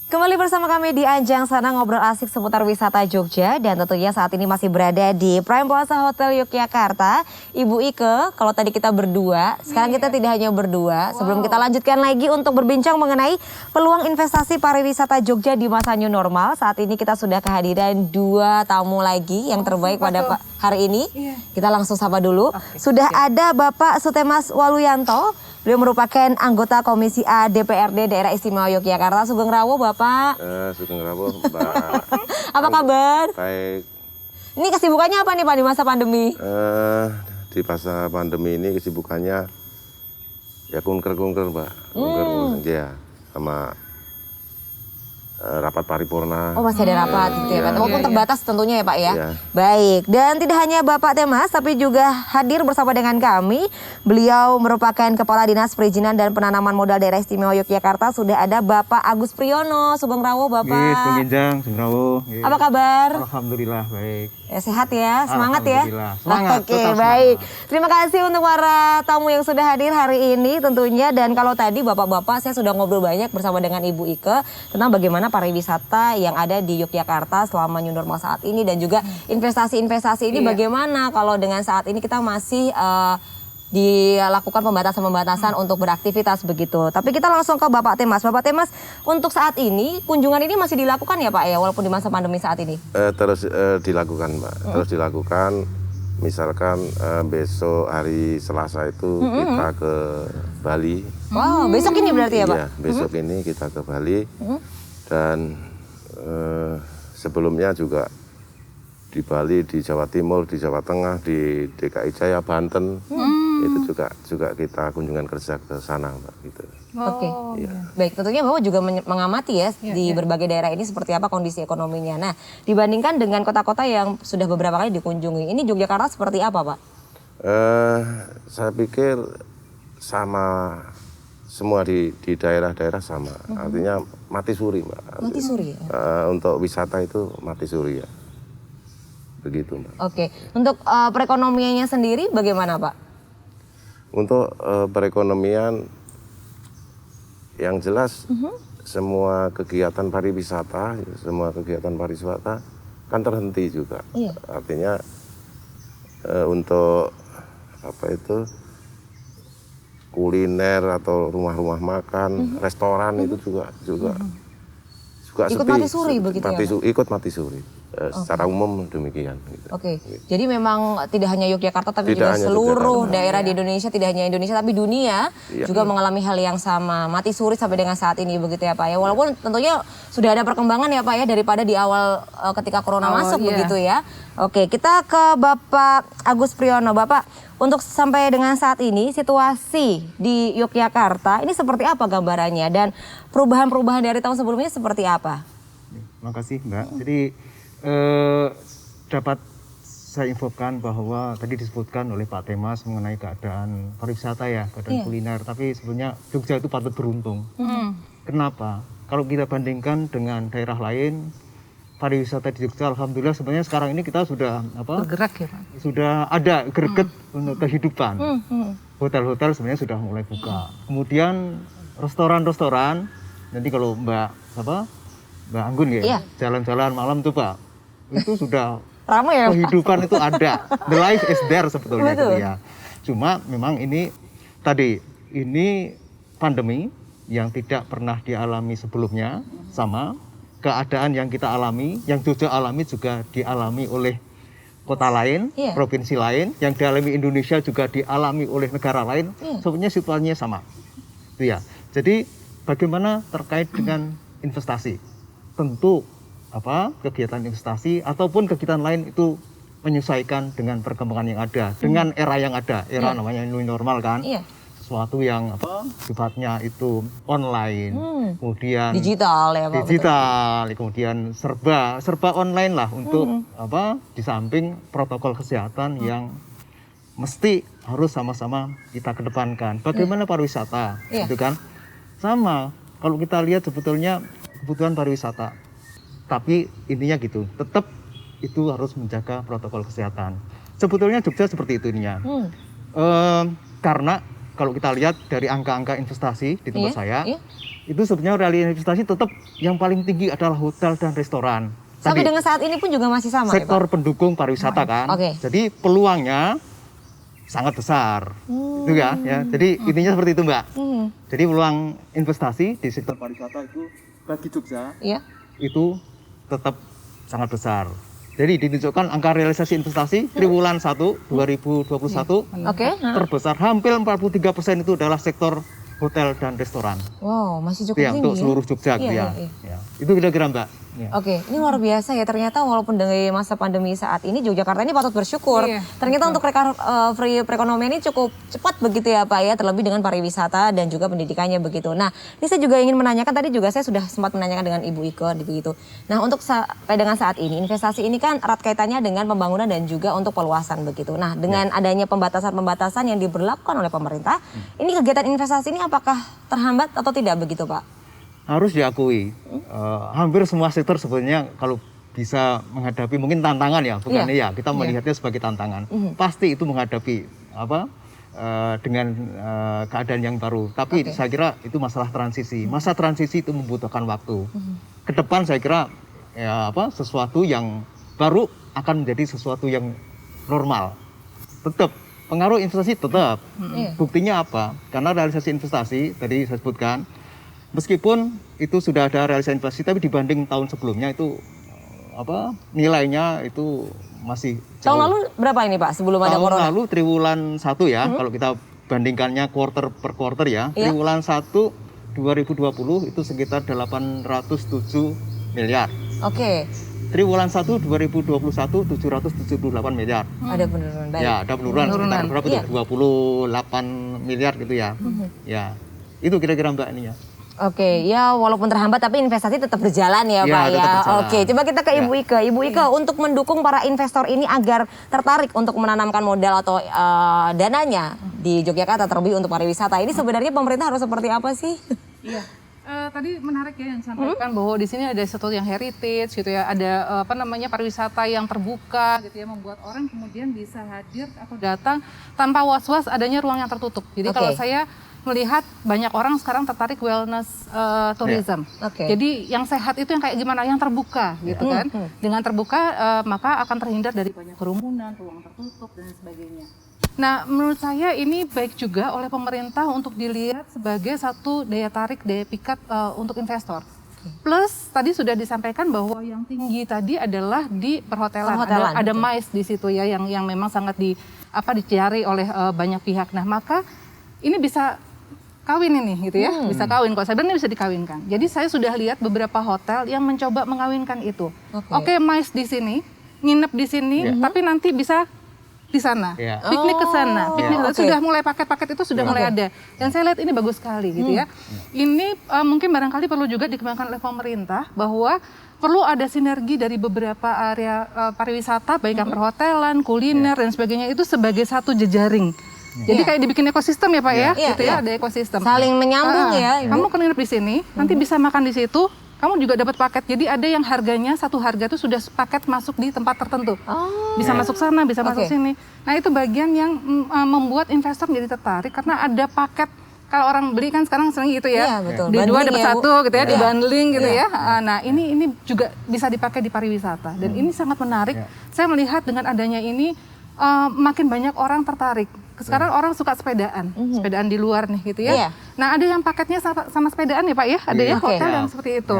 Kembali bersama kami di Anjang Sana ngobrol asik seputar wisata Jogja dan tentunya saat ini masih berada di Prime Plaza Hotel Yogyakarta. Ibu Ike, kalau tadi kita berdua, sekarang kita tidak hanya berdua. Sebelum kita lanjutkan lagi untuk berbincang mengenai peluang investasi pariwisata Jogja di masa new normal, saat ini kita sudah kehadiran dua tamu lagi yang terbaik pada hari ini. Kita langsung sapa dulu. Sudah ada Bapak Sutemas Waluyanto. Beliau merupakan anggota Komisi A DPRD Daerah Istimewa Yogyakarta. Sugeng Rawo, Bapak. Sugeng Rawo, Mbak. Apa kabar? Baik. Ini kesibukannya apa nih Pak di masa pandemi? Di masa pandemi ini kesibukannya ya kunker-kunker, Mbak. Kunker-kunker ya, sama rapat paripurna. Oh, masih ada rapat gitu ya Pak. Walaupun terbatas tentunya ya Pak ya. Iya. Baik, dan tidak hanya Bapak Temas tapi juga hadir bersama dengan kami. Beliau merupakan Kepala Dinas Perizinan dan Penanaman Modal Daerah Istimewa Yogyakarta. Sudah ada Bapak Agus Priyono. Sugeng Rawo, Bapak. Sugeng Enjang, Sugeng Rawo. Apa kabar? Alhamdulillah baik. Ya, sehat ya, semangat ya. Semangat. Oke, baik. Terima kasih untuk para tamu yang sudah hadir hari ini tentunya. Dan kalau tadi bapak-bapak saya sudah ngobrol banyak bersama dengan Ibu Ike tentang bagaimana pariwisata yang ada di Yogyakarta selama new normal saat ini dan juga investasi-investasi ini bagaimana kalau dengan saat ini kita masih dilakukan pembatasan-pembatasan untuk beraktivitas begitu. Tapi kita langsung ke Bapak Temas. Bapak Temas, untuk saat ini kunjungan ini masih dilakukan ya Pak ya, walaupun di masa pandemi saat ini? Terus dilakukan, Mbak. Terus dilakukan. Misalkan besok hari Selasa itu kita ke Bali. Wow, besok ini berarti ya Pak? Iya, besok ini kita ke Bali. Dan sebelumnya juga di Bali, di Jawa Timur, di Jawa Tengah, di DKI Jaya, Banten. Itu juga kita kunjungan kerja ke sana, Mbak, gitu. Oke, baik. Tentunya Bapak juga mengamati ya di berbagai daerah ini seperti apa kondisi ekonominya. Nah, dibandingkan dengan kota-kota yang sudah beberapa kali dikunjungi, ini Yogyakarta seperti apa, Pak? Saya pikir sama semua di daerah-daerah sama. Artinya mati suri, Mbak. Mati suri ya? Untuk wisata itu mati suri ya. Begitu, Mbak. Oke, untuk perekonomiannya sendiri bagaimana, Pak? Untuk perekonomian yang jelas semua kegiatan pariwisata kan terhenti juga. Artinya untuk apa itu kuliner atau rumah-rumah makan, restoran itu juga Ikut sepi. mati suri begitu ya, Pak? Ikut mati suri. Secara umum demikian. Gitu. Oke, jadi memang tidak hanya Yogyakarta tapi Tidak juga hanya seluruh Yogyakarta. daerah di Indonesia, tidak hanya Indonesia tapi dunia juga mengalami hal yang sama, mati suri sampai dengan saat ini begitu ya Pak ya. Walaupun tentunya sudah ada perkembangan ya Pak ya daripada di awal ketika corona masuk begitu ya. Oke, kita ke Bapak Agus Priyono. Bapak, untuk sampai dengan saat ini situasi di Yogyakarta ini seperti apa gambarannya dan perubahan-perubahan dari tahun sebelumnya seperti apa? Terima kasih Mbak. Jadi dapat saya infokan bahwa tadi disebutkan oleh Pak Temas mengenai keadaan pariwisata ya, keadaan kuliner. Tapi sebenarnya Jogja itu patut beruntung. Kenapa? Kalau kita bandingkan dengan daerah lain, pariwisata di Jogja, alhamdulillah sebenarnya sekarang ini kita sudah Bergerak ya Pak? Sudah ada greget untuk kehidupan. Hotel-hotel sebenarnya sudah mulai buka. Kemudian restoran-restoran, nanti kalau Mbak Anggun ya, jalan-jalan malam tuh Pak, itu sudah ramai ya Pak? Kehidupan itu ada. The life is there sebetulnya gitu ya. Cuma memang ini pandemi yang tidak pernah dialami sebelumnya, sama keadaan yang kita alami, yang Jogja alami juga dialami oleh kota lain, provinsi lain, yang dialami Indonesia juga dialami oleh negara lain, sebenarnya situasinya sama. Itu ya. Jadi bagaimana terkait dengan investasi? Tentu kegiatan investasi ataupun kegiatan lain itu menyesuaikan dengan perkembangan yang ada, dengan era yang ada, namanya new normal kan. Sesuatu yang sifatnya itu online, kemudian digital ya Pak. Kemudian serba online lah untuk di samping protokol kesehatan yang mesti harus sama-sama kita kedepankan. Bagaimana pariwisata, gitu kan? Sama. Kalau kita lihat sebetulnya kebutuhan pariwisata, tapi intinya gitu, tetap itu harus menjaga protokol kesehatan. Sebetulnya Jogja seperti itu ininya. Karena kalau kita lihat dari angka-angka investasi di tempat saya, itu sebenarnya realisasi investasi tetap yang paling tinggi adalah hotel dan restoran. Sampai dengan saat ini pun juga masih sama sektor ya, Pak? pendukung pariwisata kan. Jadi peluangnya sangat besar. Itu ya. Jadi intinya seperti itu, Mbak. Jadi peluang investasi di sektor pariwisata itu bagi Jogja itu tetap sangat besar. Jadi ditunjukkan angka realisasi investasi triwulan 1 2021 terbesar hampir 43% itu adalah sektor hotel dan restoran. Wow, masih cukup ya, tinggi untuk seluruh Jogja gitu ya. Itu kira-kira, Mbak. Oke, ini luar biasa ya. Ternyata walaupun dari masa pandemi saat ini, Yogyakarta ini patut bersyukur. Ternyata untuk recovery perekonomian ini cukup cepat begitu ya Pak ya, terlebih dengan pariwisata dan juga pendidikannya begitu. Nah, ini saya juga ingin menanyakan, tadi juga saya sudah sempat menanyakan dengan Ibu Ike begitu. Nah, untuk sampai dengan saat ini, investasi ini kan erat kaitannya dengan pembangunan dan juga untuk peluasan begitu. Nah, dengan adanya pembatasan-pembatasan yang diberlakukan oleh pemerintah, ini kegiatan investasi ini apakah terhambat atau tidak begitu Pak? Harus diakui, hampir semua sektor sebenarnya kalau bisa menghadapi mungkin tantangan ya, bukan ya kita melihatnya sebagai tantangan. Pasti itu menghadapi dengan keadaan yang baru. Tapi saya kira itu masalah transisi. Masa transisi itu membutuhkan waktu. Kedepan saya kira sesuatu yang baru akan menjadi sesuatu yang normal. Tetap pengaruh investasi tetap. Buktinya apa? Karena realisasi investasi tadi saya sebutkan. Meskipun itu sudah ada realisasi investasi, tapi dibanding tahun sebelumnya itu nilainya itu masih jauh. Tahun lalu berapa ini Pak sebelum ada corona? Tahun lalu triwulan 1 ya, kalau kita bandingkannya quarter per quarter ya, triwulan 1 2020 itu sekitar 807 miliar. Triwulan 1 2021 778 miliar. Ada penurunan baik. Ya, ada penurunan sekitar berapa tuh? 28 miliar gitu ya. Ya. Itu kira-kira Mbak ini ya. Ya walaupun terhambat tapi investasi tetap berjalan ya Pak ya. Coba kita ke Ibu Ike. Ibu Ike, untuk mendukung para investor ini agar tertarik untuk menanamkan modal atau dananya di Yogyakarta terlebih untuk pariwisata, ini sebenarnya pemerintah harus seperti apa sih? Tadi menarik ya yang disampaikan bahwa di sini ada sesuatu yang heritage gitu ya, ada pariwisata yang terbuka gitu ya, membuat orang kemudian bisa hadir atau datang tanpa was-was adanya ruang yang tertutup. Jadi kalau saya melihat banyak orang sekarang tertarik wellness tourism. Jadi yang sehat itu yang kayak gimana? Yang terbuka gitu kan. Dengan terbuka maka akan terhindar dari banyak kerumunan, ruang tertutup dan sebagainya. Nah, menurut saya ini baik juga oleh pemerintah untuk dilihat sebagai satu daya tarik, daya pikat untuk investor. Plus tadi sudah disampaikan bahwa yang tinggi tadi adalah di perhotelan. Ada MICE di situ ya yang memang sangat dicari oleh banyak pihak. Nah, maka ini bisa kawin ini gitu ya, bisa kawin. Kalau saya bilang ini bisa dikawinkan. Jadi saya sudah lihat beberapa hotel yang mencoba mengawinkan itu. MICE di sini, nginep di sini, tapi nanti bisa di sana, piknik ke sana, sudah mulai paket-paket itu sudah mulai ada. Dan saya lihat ini bagus sekali gitu ya. Ini mungkin barangkali perlu juga dikembangkan oleh pemerintah bahwa perlu ada sinergi dari beberapa area pariwisata, baik yang perhotelan, kuliner dan sebagainya itu sebagai satu jejaring. Jadi kayak dibikin ekosistem ya Pak ya, gitu ya, ada ekosistem. Saling menyambung ya. Kamu kan nginep di sini, nanti bisa makan di situ. Kamu juga dapat paket, jadi ada yang harganya satu harga itu sudah paket masuk di tempat tertentu. Bisa masuk sana, bisa masuk sini. Nah itu bagian yang membuat investor menjadi tertarik karena ada paket. Kalau orang beli kan sekarang sering gitu ya, di dua dapat satu gitu ya, dibundling gitu ya. Nah ini juga bisa dipakai di pariwisata dan ini sangat menarik. Saya melihat dengan adanya ini makin banyak orang tertarik. Sekarang orang suka sepedaan, sepedaan di luar nih gitu ya. Nah ada yang paketnya sama sepedaan ya Pak ya, ada ya hotel yang seperti itu.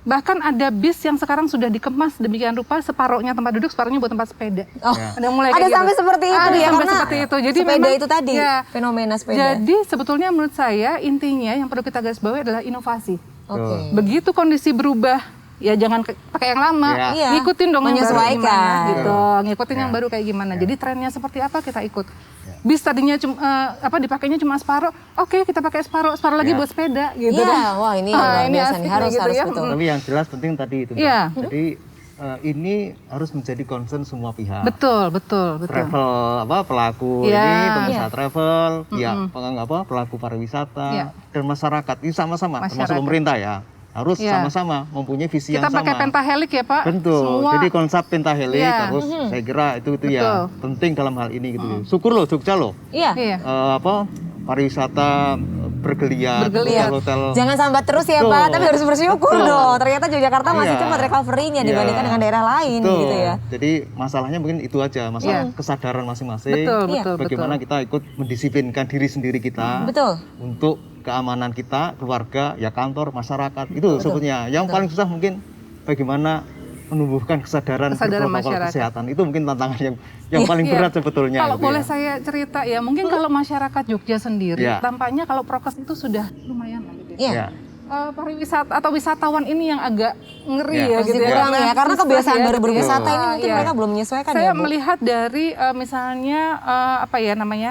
Bahkan ada bis yang sekarang sudah dikemas demikian rupa, separuhnya tempat duduk, separuhnya buat tempat sepeda. Ada mulai ada sampai seperti itu ya, sampai seperti itu. Jadi sepeda memang, itu tadi, fenomena sepeda. Jadi sebetulnya menurut saya intinya yang perlu kita garis bawahi adalah inovasi. Begitu kondisi berubah, ya jangan pakai yang lama, ngikutin dong yang baru gimana gitu, ngikutin yang baru kayak gimana. Jadi trennya seperti apa kita ikut. Bis tadinya dipakainya cuma separuh, kita pakai separuh lagi buat sepeda gitu. Wah ini luar biasa nih, harus ya. betul. Tapi yang jelas penting tadi itu. Jadi ini harus menjadi concern semua pihak. Betul. Travel pelaku ini, pengusaha travel, pelaku pariwisata dan masyarakat ini sama-sama, termasuk pemerintah ya. Harus sama-sama mempunyai visi yang sama. Kita pakai pentahelik ya Pak. Betul. Jadi konsep pentahelik harus saya kira itu ya penting dalam hal ini gitu. Syukur loh Jogja loh. pariwisata bergeliat, hotel-hotel. Jangan sambat terus ya Betul. Pak, tapi harus bersyukur Betul. dong. Ternyata Yogyakarta masih Iya. cepat recovery-nya dibandingkan Iya. dengan daerah lain Betul. gitu ya. Jadi masalahnya mungkin itu aja, masalah kesadaran masing-masing. Betul, Iya. betul, Bagaimana kita ikut mendisiplinkan diri sendiri kita Betul. untuk keamanan kita, keluarga, ya kantor, masyarakat. Itu sebetulnya. Yang paling susah mungkin bagaimana menumbuhkan kesadaran Kesadaran berprotokol masyarakat. kesehatan. Itu mungkin tantangan yang paling berat sebetulnya. Kalau gitu boleh ya. saya cerita ya, mungkin kalau masyarakat Jogja sendiri, Ya. tampaknya kalau prokes itu sudah lumayan lah gitu ya. Iya. Ya. Pariwisata atau wisatawan ini yang agak ngeri Ya. ya Masih gitu ya. kurang ya, karena susah kebiasaan ya. baru berwisata ini mungkin Iya. mereka belum menyesuaikan Saya ya Bu. melihat dari misalnya apa ya namanya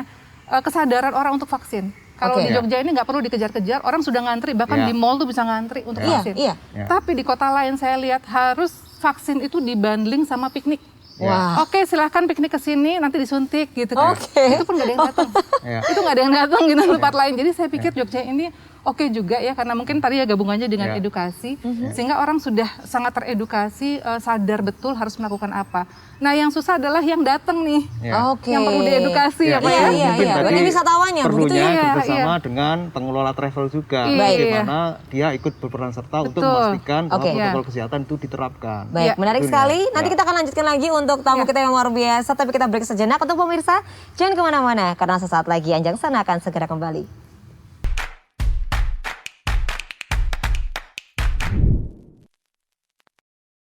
kesadaran orang untuk vaksin. Kalau Oke. di Jogja ini nggak perlu dikejar-kejar, orang sudah ngantri, bahkan Ya. di mall tuh bisa ngantri untuk Iya, vaksin. iya. Ya. Tapi di kota lain saya lihat harus vaksin itu dibundling sama piknik. Wah. Oke, silahkan piknik ke sini, nanti disuntik gitu kan. Oke. Itu pun nggak ada yang datang. Ya. Itu nggak ada yang datang gitu tempat lain. Jadi saya pikir Jogja ini oke juga ya, karena mungkin tadi ya gabungannya dengan Ya. edukasi, sehingga orang sudah sangat teredukasi, sadar betul harus melakukan apa. Nah yang susah adalah yang datang nih, Ya. Oke. yang perlu diedukasi ya Pak Iya, ya. iya, Mungkin iya. tadi Berarti wisatawannya begitu perlunya ya. bekerjasama dengan pengelola travel juga, Iya. bagaimana dia ikut berperan serta untuk Betul. memastikan bahwa Oke. protokol kesehatan itu diterapkan. Baik, Ya. menarik Tentunya. sekali. Nanti Ya. kita akan lanjutkan lagi untuk tamu kita yang luar biasa. Tapi kita break sejenak untuk pemirsa. Jangan kemana-mana, karena sesaat lagi Anjang Sana akan segera kembali.